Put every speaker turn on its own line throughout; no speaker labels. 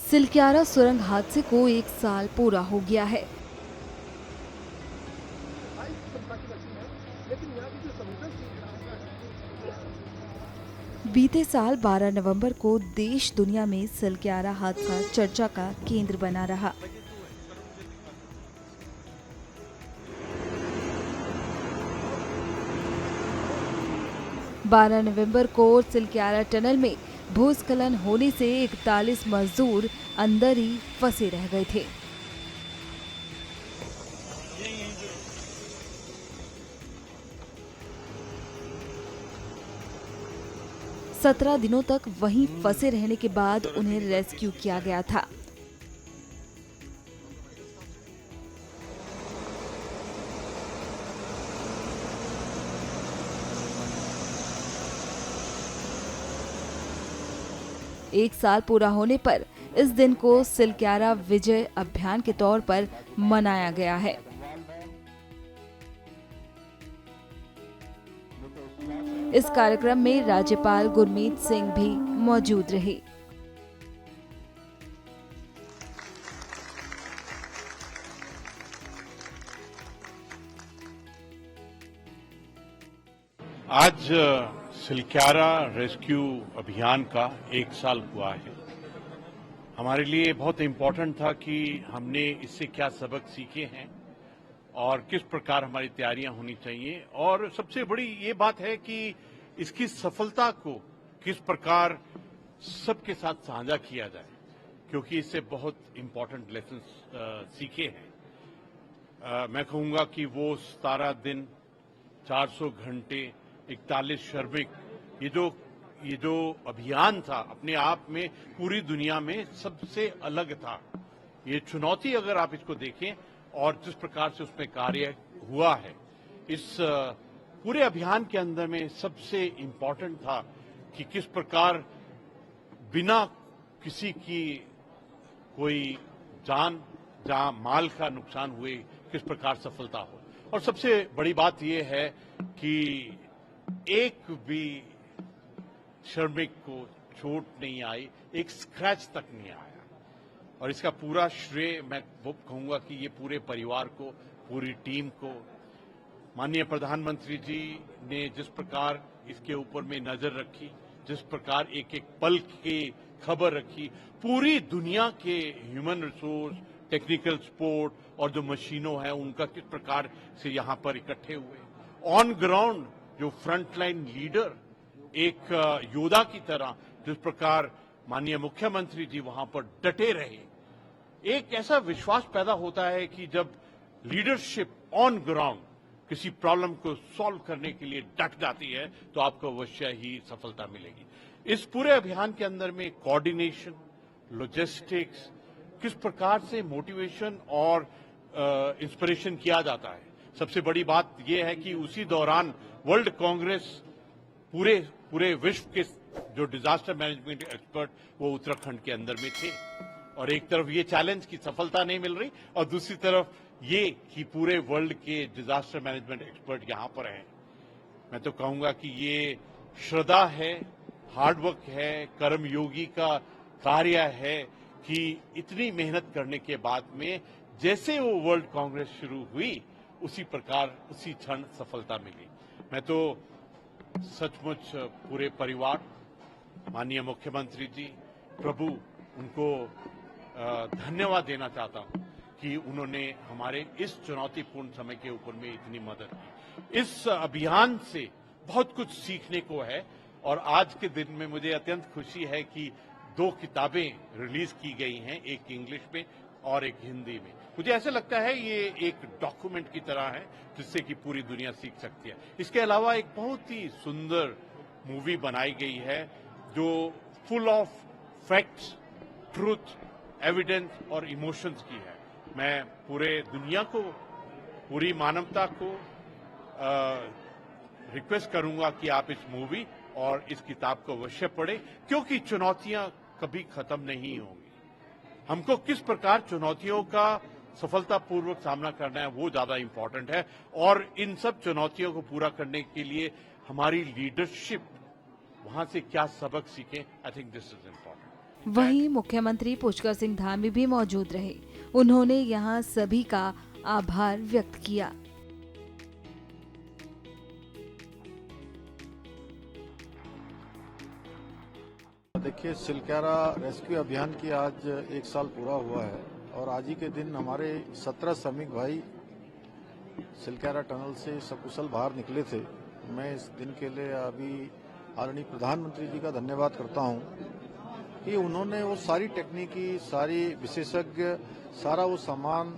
सिलक्यारा सुरंग हादसे को 1 साल पूरा हो गया है। बीते साल 12 नवंबर को देश दुनिया में सिलक्यारा हादसा चर्चा का केंद्र बना रहा। बारह नवंबर को सिलक्यारा टनल में भूस्खलन होने से 41 मजदूर अंदर ही फंसे रह गए थे। सत्रह दिनों तक वहीं फंसे रहने के बाद उन्हें रेस्क्यू किया गया था। एक साल पूरा होने पर इस दिन को सिलक्यारा विजय अभियान के तौर पर मनाया गया है। इस कार्यक्रम में राज्यपाल गुरमीत सिंह भी मौजूद रहे।
आज सिलक्यारा रेस्क्यू अभियान का 1 साल हुआ है। हमारे लिए बहुत इम्पोर्टेंट था कि हमने इससे क्या सबक सीखे हैं और किस प्रकार हमारी तैयारियां होनी चाहिए, और सबसे बड़ी ये बात है कि इसकी सफलता को किस प्रकार सबके साथ साझा किया जाए, क्योंकि इससे बहुत इम्पोर्टेंट लेसन सीखे हैं। मैं कहूंगा कि वो 17 दिन, 400 घंटे, 41 श्रमिक, ये जो अभियान था अपने आप में पूरी दुनिया में सबसे अलग था। ये चुनौती अगर आप इसको देखें और जिस प्रकार से उसमें कार्य हुआ है, इस पूरे अभियान के अंदर में सबसे इम्पोर्टेंट था कि किस प्रकार बिना किसी की कोई जान या माल का नुकसान हुए किस प्रकार सफलता हो। और सबसे बड़ी बात यह है कि एक भी श्रमिक को चोट नहीं आई, एक स्क्रैच तक नहीं आया, और इसका पूरा श्रेय मैं वो कहूंगा कि ये पूरे परिवार को, पूरी टीम को, माननीय प्रधानमंत्री जी ने जिस प्रकार इसके ऊपर में नजर रखी, जिस प्रकार एक एक पल की खबर रखी, पूरी दुनिया के ह्यूमन रिसोर्स, टेक्निकल सपोर्ट और जो मशीनों हैं उनका किस प्रकार से यहां पर इकट्ठे हुए, ऑन ग्राउंड जो फ्रंटलाइन लीडर एक योद्धा की तरह जिस प्रकार माननीय मुख्यमंत्री जी वहां पर डटे रहे, एक ऐसा विश्वास पैदा होता है कि जब लीडरशिप ऑन ग्राउंड किसी प्रॉब्लम को सॉल्व करने के लिए डट जाती है तो आपको अवश्य ही सफलता मिलेगी। इस पूरे अभियान के अंदर में कोऑर्डिनेशन, लॉजिस्टिक्स, किस प्रकार से मोटिवेशन और इंस्पिरेशन किया जाता है। सबसे बड़ी बात यह है कि उसी दौरान वर्ल्ड कांग्रेस पूरे विश्व के जो डिजास्टर मैनेजमेंट एक्सपर्ट वो उत्तराखंड के अंदर में थे, और एक तरफ ये चैलेंज की सफलता नहीं मिल रही और दूसरी तरफ ये कि पूरे वर्ल्ड के डिजास्टर मैनेजमेंट एक्सपर्ट यहां पर हैं। मैं तो कहूंगा कि ये श्रद्धा है, हार्डवर्क है, कर्मयोगी का कार्य है कि इतनी मेहनत करने के बाद में जैसे वो वर्ल्ड कांग्रेस शुरू हुई उसी प्रकार उसी क्षण सफलता मिली। मैं तो सचमुच पूरे परिवार, माननीय मुख्यमंत्री जी, प्रभु उनको धन्यवाद देना चाहता हूं कि उन्होंने हमारे इस चुनौतीपूर्ण समय के ऊपर में इतनी मदद की। इस अभियान से बहुत कुछ सीखने को है, और आज के दिन में मुझे अत्यंत खुशी है कि 2 किताबें रिलीज की गई हैं, एक इंग्लिश में और एक हिंदी में। मुझे ऐसा लगता है ये एक डॉक्यूमेंट की तरह है जिससे कि पूरी दुनिया सीख सकती है। इसके अलावा एक बहुत ही सुंदर मूवी बनाई गई है जो full of facts, truth, evidence और इमोशंस की है। मैं पूरे दुनिया को, पूरी मानवता को रिक्वेस्ट करूंगा कि आप इस मूवी और इस किताब को अवश्य पढ़ें, क्योंकि चुनौतियां कभी खत्म नहीं होंगी। हमको किस प्रकार चुनौतियों का सफलतापूर्वक सामना करना है वो ज्यादा इंपॉर्टेंट है, और इन सब चुनौतियों को पूरा करने के लिए हमारी लीडरशिप वहां से क्या सबक सीखें, I think this is important.
वहीं मुख्यमंत्री पुष्कर सिंह धामी भी मौजूद रहे। उन्होंने यहां सभी का आभार व्यक्त किया।
देखिए, सिलक्यारा रेस्क्यू अभियान की आज 1 साल पूरा हुआ है और आज ही के दिन हमारे 17 श्रमिक भाई सिलक्यारा टनल से सकुशल बाहर निकले थे। मैं इस दिन के लिए अभी आदरणीय प्रधानमंत्री जी का धन्यवाद करता हूं कि उन्होंने वो सारी टेक्निकी, सारी विशेषज्ञ, सारा वो सामान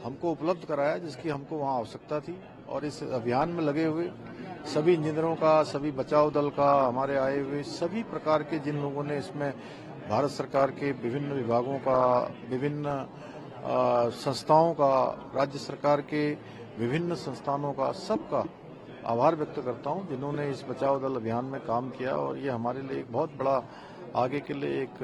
हमको उपलब्ध कराया जिसकी हमको वहां आवश्यकता थी। और इस अभियान में लगे हुए सभी इंजीनियरों का, सभी बचाव दल का, हमारे आए हुए सभी प्रकार के जिन लोगों ने इसमें भारत सरकार के विभिन्न विभागों का, विभिन्न संस्थाओं का, राज्य सरकार के विभिन्न संस्थानों का, सबका आभार व्यक्त करता हूं जिन्होंने इस बचाव दल अभियान में काम किया। और ये हमारे लिए एक बहुत बड़ा आगे के लिए एक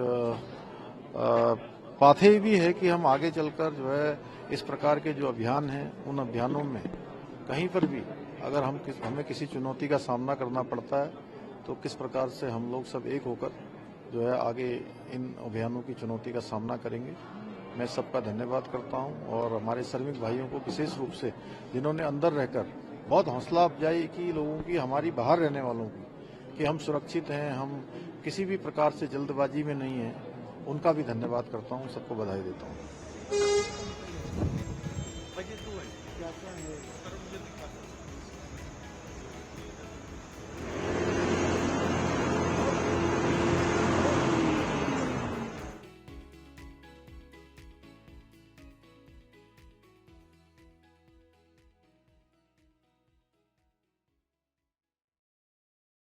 पाथे भी है कि हम आगे चलकर जो है इस प्रकार के जो अभियान हैं, उन अभियानों में कहीं पर भी अगर हमें किसी चुनौती का सामना करना पड़ता है तो किस प्रकार से हम लोग सब एक होकर जो है आगे इन अभियानों की चुनौती का सामना करेंगे। मैं सबका धन्यवाद करता हूं और हमारे श्रमिक भाइयों को विशेष रूप से जिन्होंने अंदर रहकर बहुत हौसला अफजाई की लोगों की, हमारी बाहर रहने वालों की, कि हम सुरक्षित हैं, हम किसी भी प्रकार से जल्दबाजी में नहीं हैं, उनका भी धन्यवाद करता हूं, सबको बधाई देता हूं।